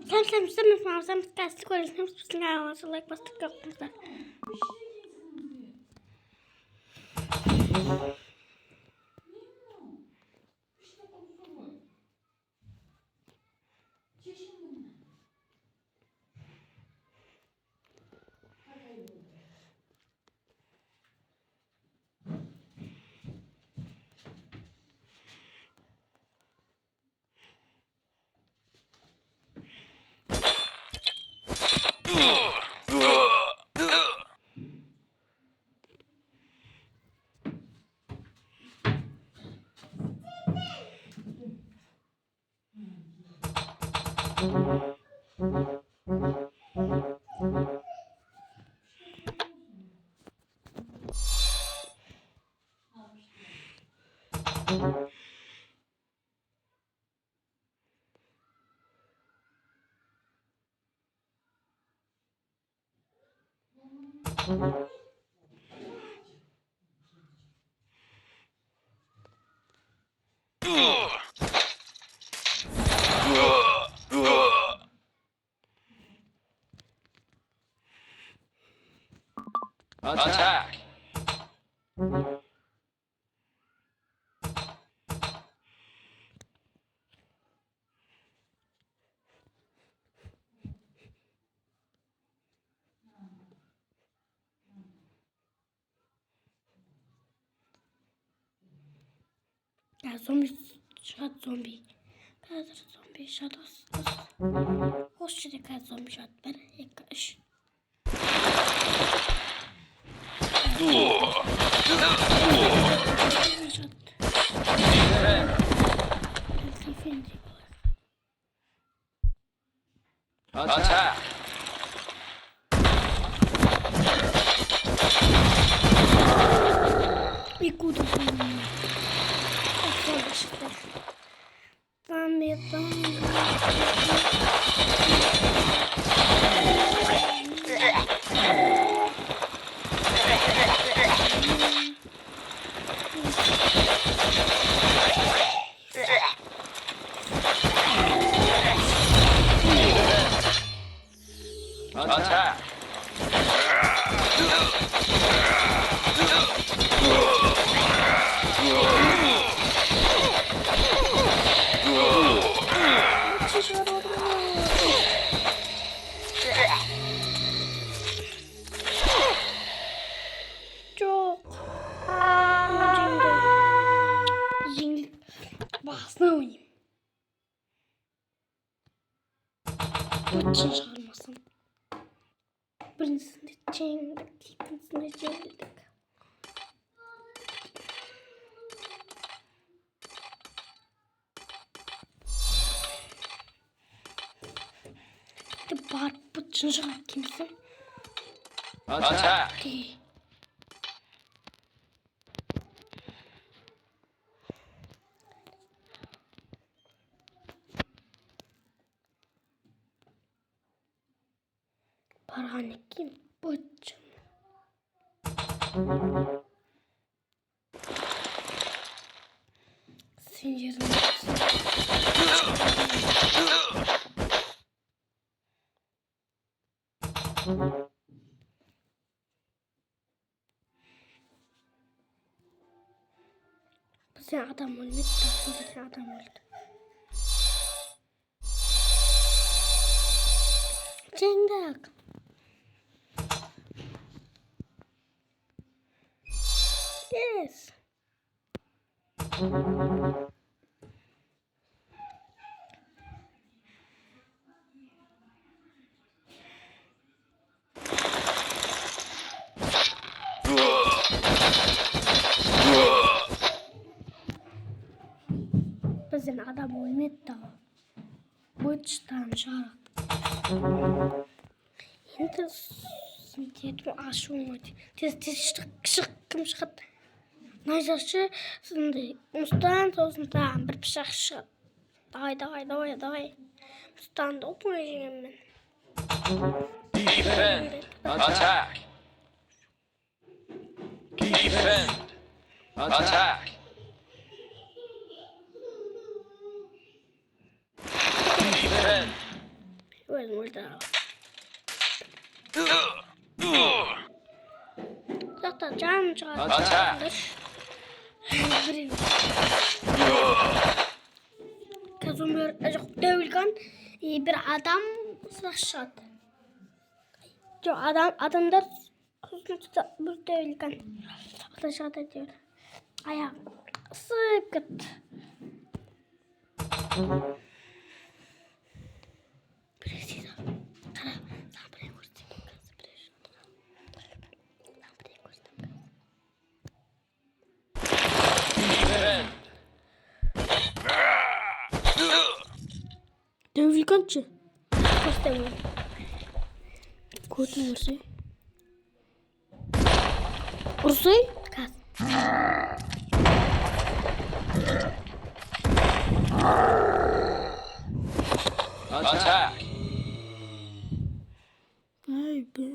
Sen sen kastık orasını like bastık yaptığımızda. Attack! Ya zombi shot zombi. Kadar zombi shot os. Hoş de kadar zombi shot ben ekş. Attack! Bir kutu. Ben bir Attack! çok. Zing. Bahsına oynayayım. Kaçın çağırmasın. Birincisinde çeyrek, ikincisinde çeyrek. Bir de bağırıp bıçın çağır kimsin? Attack! Değil. Parhane kim? Bıçın. Zincirin. Bize adam ölmedi. Bize adam öldü. Cendak. Yes. Bize adam ölmedi daha. Bıçtan şarak. Şimdi sintetu aşılmadı. Tez şıkkım şıkkı. Najdaşı şimdi mustan tosundan bir pişak şık. Day. Mustan da okumayacağım ben. Defend! Attack! Defend! Attack! Defend! Öyle orada. Zaten can çıkartır. Kazanıyor. Devilgan bir adam sıraşat. Adamlar kuzunçta bir devilgan. Sıraşat ediyor. Ayak sıkıt. Precisa. Sana buraya koştum. Defend. Devilgancı. Koştum. Koştum orası. Orası? Kas. Attack. Ay be.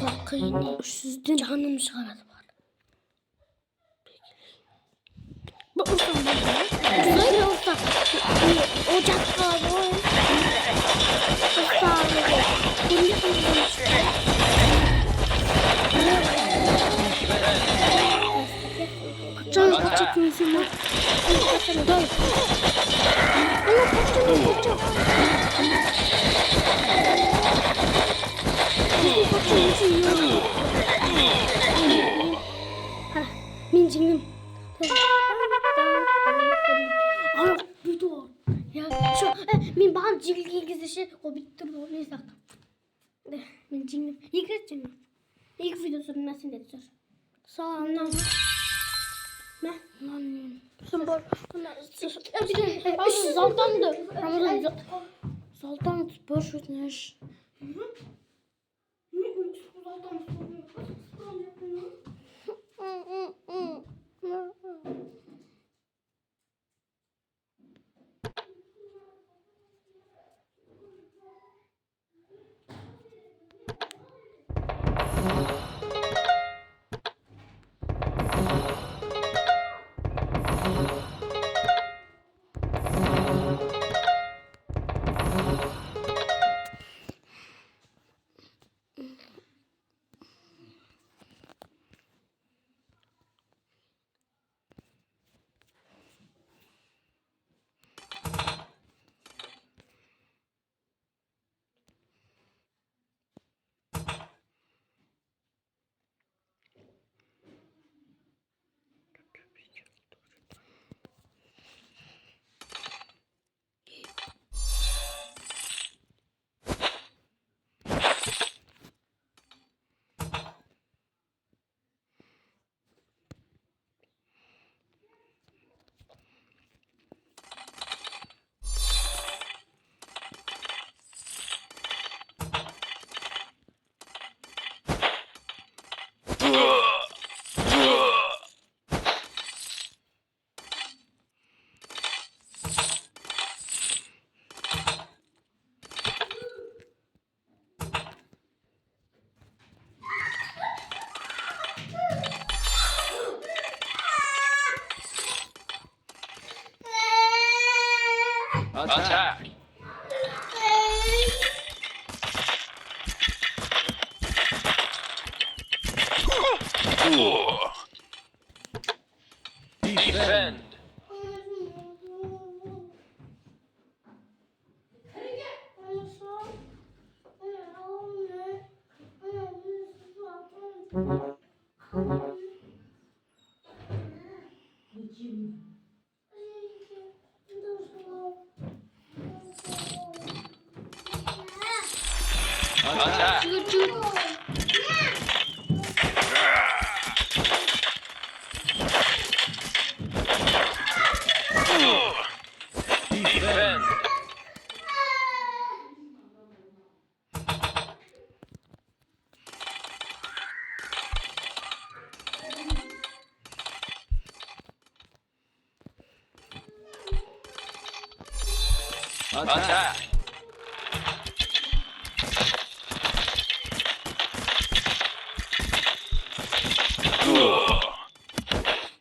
Bakın sizden canım şarası var. Bu usta mı? Böyle usta. Ocak var o. Usta abi. Bunu yapıyorsun. Kaçan kaçıyorsun lan. Kaçan dön. Allah kaçan. Mincingim. Ana bir dur. Ya şu min baham cilgi gizli o bitti o ne sakın. Mincingim. Yıkırcım. İlk videosunun nasıl dedi? Sağ ol. Ne? Lan. Sen bor. Bir de Zaltan'dı. Ramazan Zaltan boş etmiş. Attack. Defend. Attack. Defend. Attack.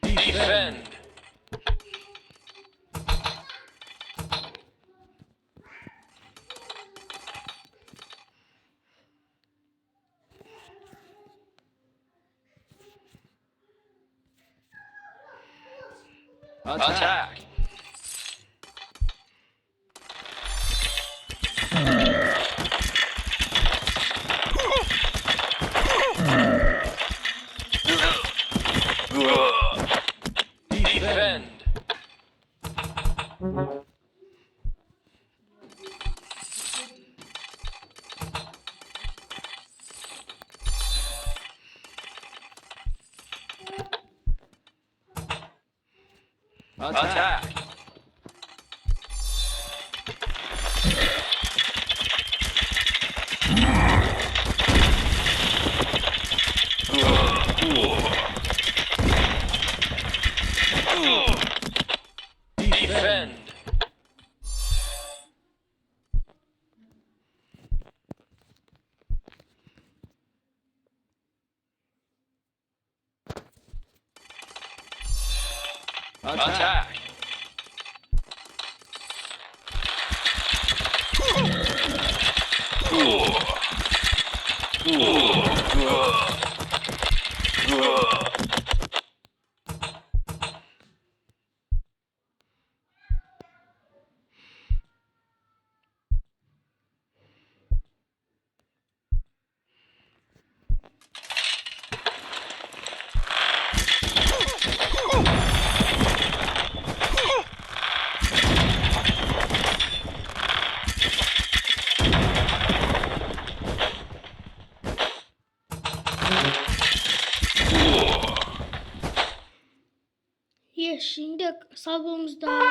Defend. Attack. Defend. Attack. Defend. Attack. Şimdi sabunumuz da